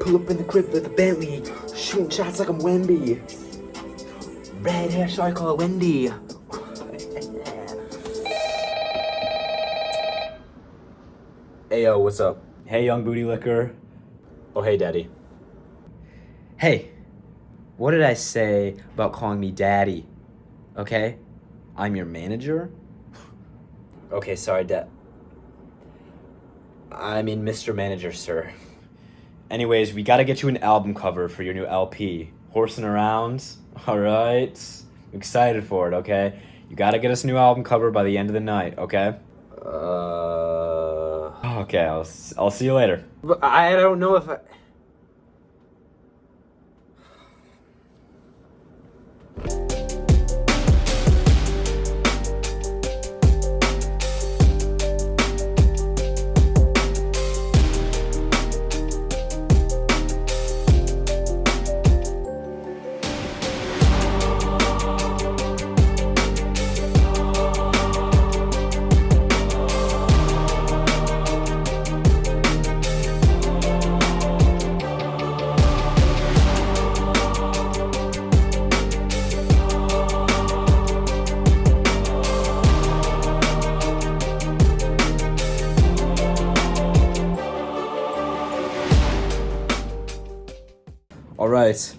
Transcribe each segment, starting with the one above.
Pull up in the crib with a Bentley, shooting shots like I'm Wemby. Red hair, so I call it Wendy. Ayo, what's up? Hey, young booty licker. Oh, hey, daddy. Hey, what did I say about calling me daddy? Okay? I'm your manager? Okay, sorry, Dad. I mean, Mr. Manager, sir. Anyways, we gotta get you an album cover for your new LP. Horsing around? Alright. I'm excited for it, okay? You gotta get us a new album cover by the end of the night, okay? Okay, I'll see you later. But I don't know if I... Alright.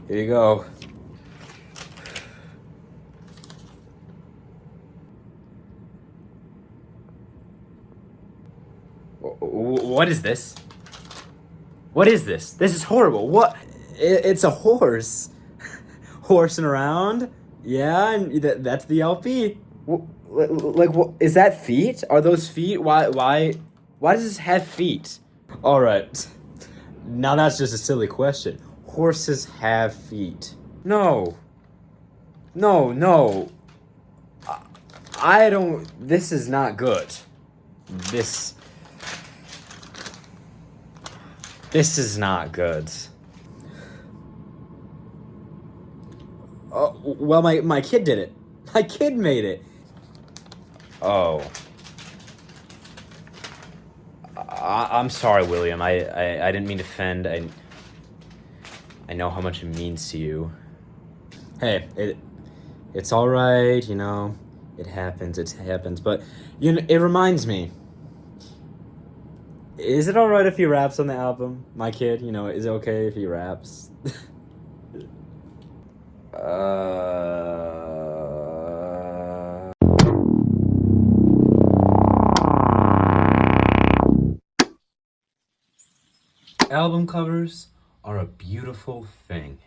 Here you go. What is this? What is this? This is horrible. What? It's a horse. Horsing around? Yeah, and that's the LP. Like, what? Is that feet? Are those feet? Why does this have feet? Alright. Now that's just a silly question. Horses have feet. No. I don't... This is not good. This is not good. Well, my kid did it. My kid made it. Oh. I'm sorry, William. I didn't mean to offend. I know how much it means to you. Hey, it's all right, you know. It happens. But you know, it reminds me. Is it all right if he raps on the album, my kid? You know, is it okay if he raps? Album covers are a beautiful thing.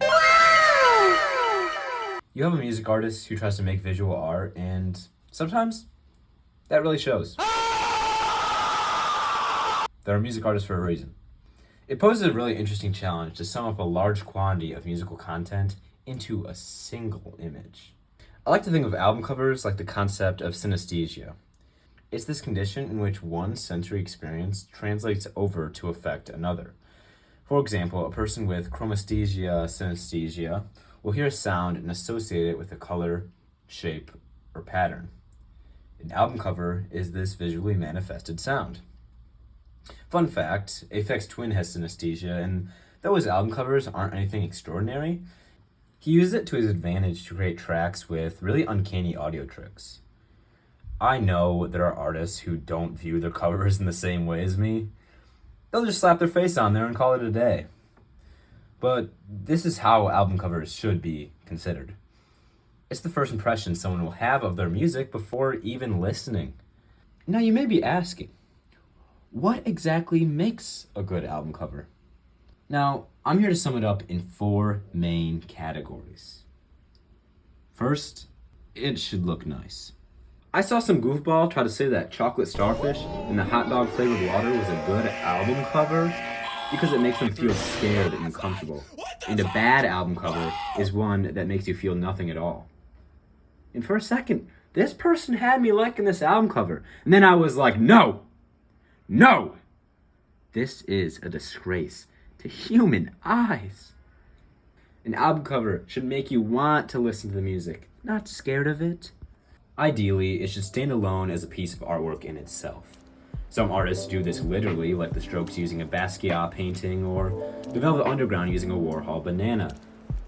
You have a music artist who tries to make visual art, and sometimes that really shows. There are music artists for a reason. It poses a really interesting challenge to sum up a large quantity of musical content into a single image. I like to think of album covers like the concept of synesthesia. It's this condition in which one sensory experience translates over to affect another. For example, a person with chromesthesia, synesthesia, will hear a sound and associate it with a color, shape, or pattern. An album cover is this visually manifested sound. Fun fact, Aphex Twin has synesthesia, and though his album covers aren't anything extraordinary, he used it to his advantage to create tracks with really uncanny audio tricks. I know there are artists who don't view their covers in the same way as me. They'll just slap their face on there and call it a day. But this is how album covers should be considered. It's the first impression someone will have of their music before even listening. Now you may be asking, what exactly makes a good album cover? Now, I'm here to sum it up in 4 main categories. First, it should look nice. I saw some goofball try to say that chocolate starfish and the hot dog flavored water was a good album cover because it makes them feel scared and uncomfortable. And a bad album cover is one that makes you feel nothing at all. And for a second, this person had me liking this album cover. And then I was like, no! This is a disgrace to human eyes. An album cover should make you want to listen to the music, not scared of it. Ideally, it should stand alone as a piece of artwork in itself. Some artists do this literally, like the Strokes using a Basquiat painting, or the Velvet Underground using a Warhol banana.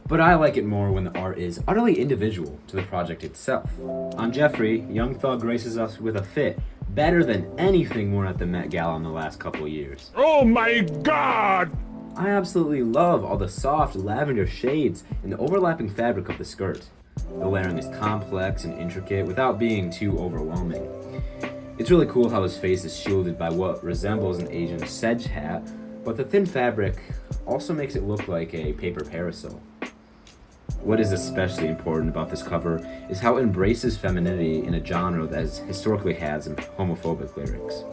But I like it more when the art is utterly individual to the project itself. On Jeffrey, Young Thug graces us with a fit better than anything worn at the Met Gala in the last couple years. Oh my God! I absolutely love all the soft lavender shades in the overlapping fabric of the skirt. The layering is complex and intricate without being too overwhelming. It's really cool how his face is shielded by what resembles an Asian sedge hat, but the thin fabric also makes it look like a paper parasol. What is especially important about this cover is how it embraces femininity in a genre that historically has homophobic lyrics.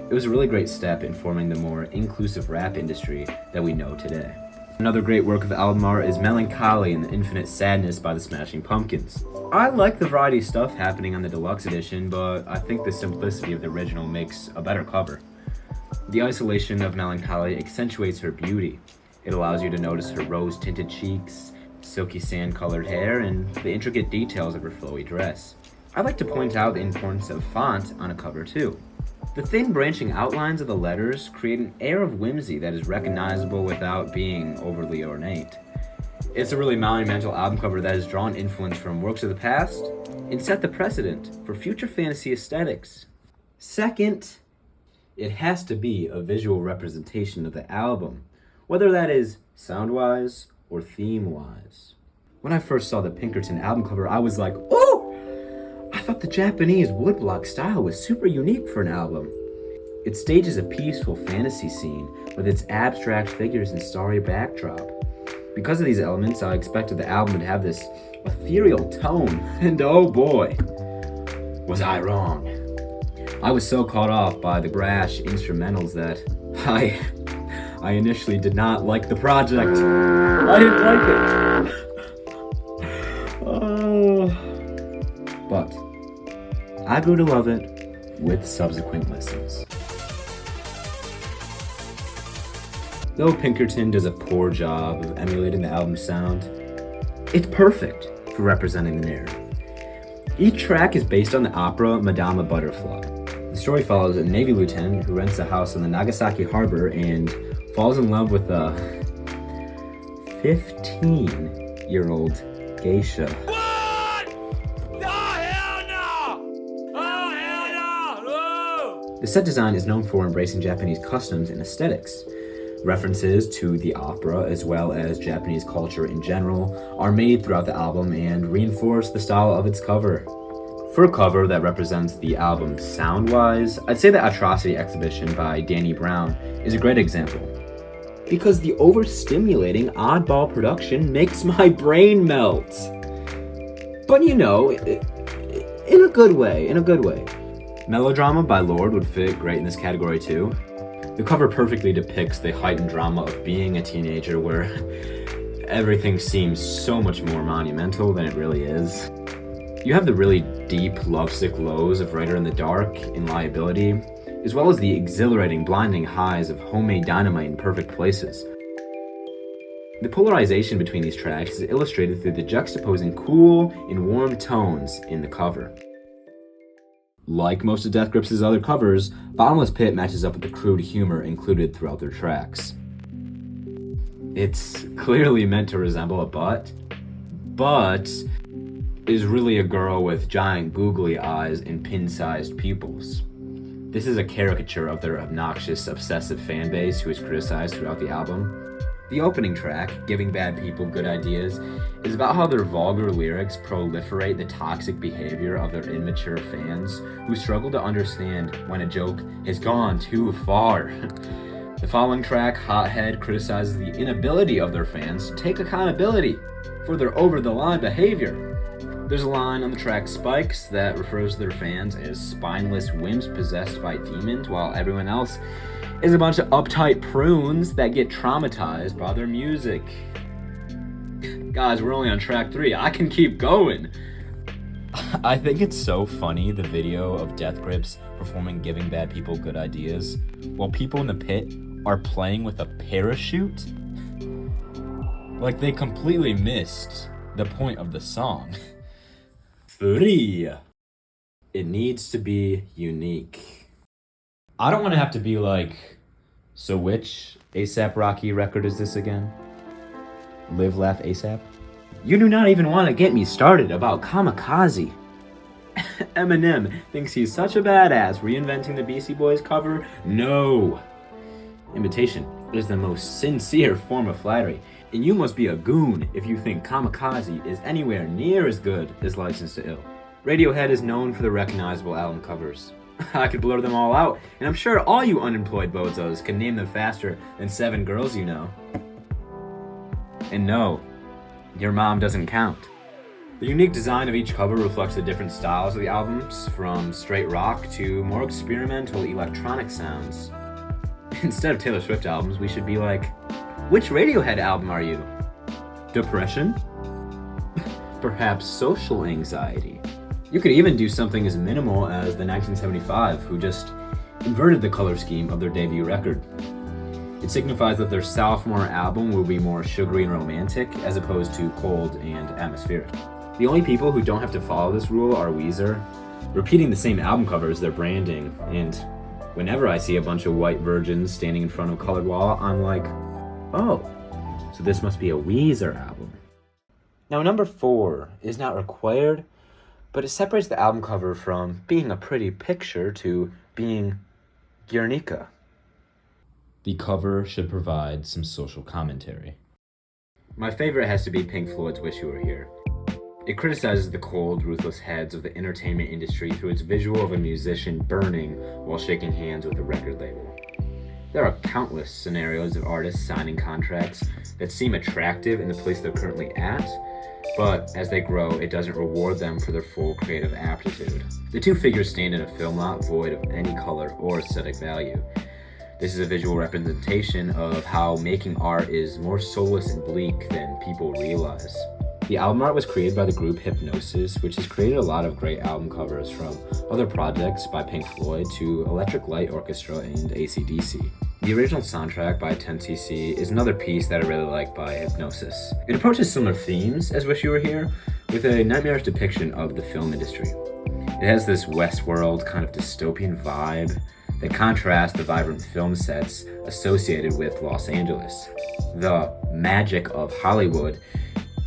It was a really great step in forming the more inclusive rap industry that we know today. Another great work of album art is Melancholy and the Infinite Sadness by the Smashing Pumpkins. I like the variety of stuff happening on the deluxe edition, but I think the simplicity of the original makes a better cover. The isolation of Melancholy accentuates her beauty. It allows you to notice her rose-tinted cheeks, silky sand-colored hair, and the intricate details of her flowy dress. I'd like to point out the importance of font on a cover too. The thin branching outlines of the letters create an air of whimsy that is recognizable without being overly ornate. It's a really monumental album cover that has drawn influence from works of the past and set the precedent for future fantasy aesthetics. Second, it has to be a visual representation of the album, whether that is sound-wise or theme-wise. When I first saw the Pinkerton album cover, I was like, oh! I thought the Japanese woodblock style was super unique for an album. It stages a peaceful fantasy scene with its abstract figures and starry backdrop. Because of these elements, I expected the album would have this ethereal tone, and oh boy, was I wrong. I was so caught off by the brash instrumentals that I initially did not like the project. I didn't like it. But I grew to love it with subsequent listens. Though Pinkerton does a poor job of emulating the album's sound, it's perfect for representing the narrative. Each track is based on the opera Madama Butterfly. The story follows a Navy lieutenant who rents a house in the Nagasaki harbor and falls in love with a 15-year-old geisha. The set design is known for embracing Japanese customs and aesthetics. References to the opera, as well as Japanese culture in general, are made throughout the album and reinforce the style of its cover. For a cover that represents the album sound-wise, I'd say the Atrocity Exhibition by Danny Brown is a great example. Because the overstimulating, oddball production makes my brain melt. But you know, in a good way. Melodrama by Lorde would fit great in this category too. The cover perfectly depicts the heightened drama of being a teenager where everything seems so much more monumental than it really is. You have the really deep, lovesick lows of Writer in the Dark and Liability, as well as the exhilarating, blinding highs of Homemade Dynamite in Perfect Places. The polarization between these tracks is illustrated through the juxtaposing cool and warm tones in the cover. Like most of Death Grips' other covers, Bottomless Pit matches up with the crude humor included throughout their tracks. It's clearly meant to resemble a butt, but is really a girl with giant googly eyes and pin-sized pupils. This is a caricature of their obnoxious, obsessive fan base who is criticized throughout the album. The opening track, Giving Bad People Good Ideas, is about how their vulgar lyrics proliferate the toxic behavior of their immature fans who struggle to understand when a joke has gone too far. The following track, Hothead, criticizes the inability of their fans to take accountability for their over-the-line behavior. There's a line on the track Spikes that refers to their fans as spineless wimps possessed by demons, while everyone else is a bunch of uptight prunes that get traumatized by their music. Guys, we're only on track 3. I can keep going. I think it's so funny, the video of Death Grips performing Giving Bad People Good Ideas while people in the pit are playing with a parachute. Like they completely missed the point of the song. 3. It needs to be unique. I don't want to have to be like, so which ASAP Rocky record is this again? Live, Laugh, ASAP? You do not even want to get me started about Kamikaze. Eminem thinks he's such a badass reinventing the Beastie Boys cover? No. Imitation is the most sincere form of flattery, and you must be a goon if you think Kamikaze is anywhere near as good as License to Ill. Radiohead is known for the recognizable album covers. I could blur them all out, and I'm sure all you unemployed bozos can name them faster than 7 girls you know. And no, your mom doesn't count. The unique design of each cover reflects the different styles of the albums, from straight rock to more experimental electronic sounds. Instead of Taylor Swift albums, we should be like, which Radiohead album are you? Depression? Perhaps social anxiety? You could even do something as minimal as the 1975, who just inverted the color scheme of their debut record. It signifies that their sophomore album will be more sugary and romantic, as opposed to cold and atmospheric. The only people who don't have to follow this rule are Weezer, repeating the same album cover as their branding, and whenever I see a bunch of white virgins standing in front of a colored wall, I'm like, oh, so this must be a Weezer album. Now, number 4 is not required, but it separates the album cover from being a pretty picture to being Guernica. The cover should provide some social commentary. My favorite has to be Pink Floyd's Wish You Were Here. It criticizes the cold, ruthless heads of the entertainment industry through its visual of a musician burning while shaking hands with a record label. There are countless scenarios of artists signing contracts that seem attractive in the place they're currently at, but as they grow, it doesn't reward them for their full creative aptitude. The two figures stand in a film lot void of any color or aesthetic value. This is a visual representation of how making art is more soulless and bleak than people realize. The album art was created by the group Hypnosis, which has created a lot of great album covers, from other projects by Pink Floyd to Electric Light Orchestra and AC/DC. The original soundtrack by 10cc is another piece that I really like by Hypnosis. It approaches similar themes as Wish You Were Here, with a nightmarish depiction of the film industry. It has this Westworld kind of dystopian vibe that contrasts the vibrant film sets associated with Los Angeles. The magic of Hollywood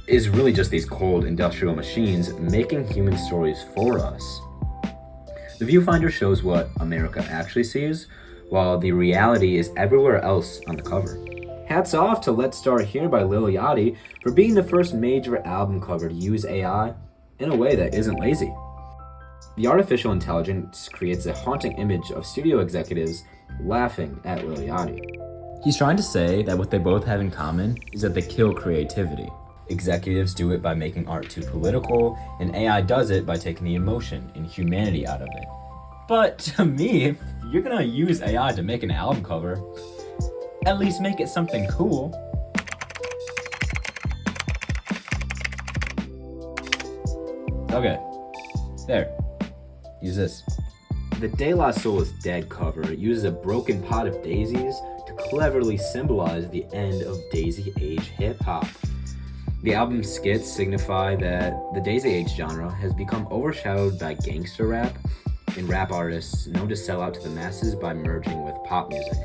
is really just these cold industrial machines making human stories for us. The viewfinder shows what America actually sees, while the reality is everywhere else on the cover. Hats off to Let's Start Here by Lil Yachty for being the first major album cover to use AI in a way that isn't lazy. The artificial intelligence creates a haunting image of studio executives laughing at Lil Yachty. He's trying to say that what they both have in common is that they kill creativity. Executives do it by making art too political, and AI does it by taking the emotion and humanity out of it. But to me, if you're gonna use AI to make an album cover, at least make it something cool. Okay, there. Use this. The De La Soul is Dead cover uses a broken pot of daisies to cleverly symbolize the end of Daisy Age hip-hop. The album's skits signify that the Daisy Age genre has become overshadowed by gangster rap and rap artists known to sell out to the masses by merging with pop music.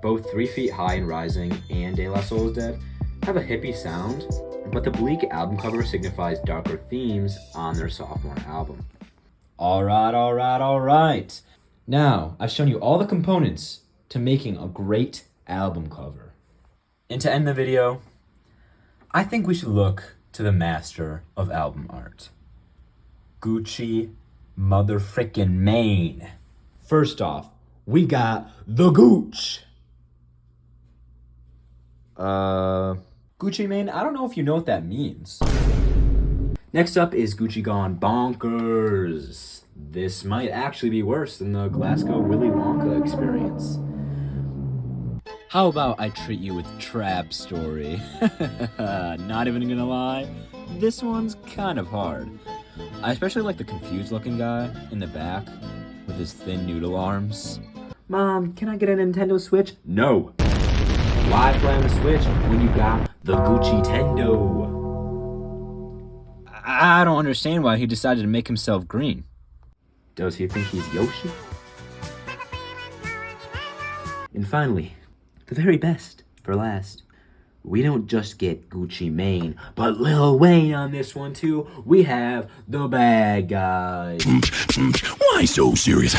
Both 3 Feet High and Rising and De La Soul is Dead have a hippie sound, but the bleak album cover signifies darker themes on their sophomore album. Alright. Now, I've shown you all the components to making a great album cover. And to end the video, I think we should look to the master of album art. Gucci motherfrickin' Mane. First off, we got the Gooch. Gucci Mane, I don't know if you know what that means. Next up is Gucci Gone Bonkers. This might actually be worse than the Glasgow Willy Wonka experience. How about I treat you with Trap Story? Not even gonna lie, this one's kind of hard. I especially like the confused looking guy in the back with his thin noodle arms. Mom, can I get a Nintendo Switch? No. Why play on the Switch when you got the Gucci Tendo? I don't understand why he decided to make himself green. Does he think he's Yoshi? And finally, the very best for last. We don't just get Gucci Mane, but Lil Wayne on this one too. We have the bad guys. Why so serious?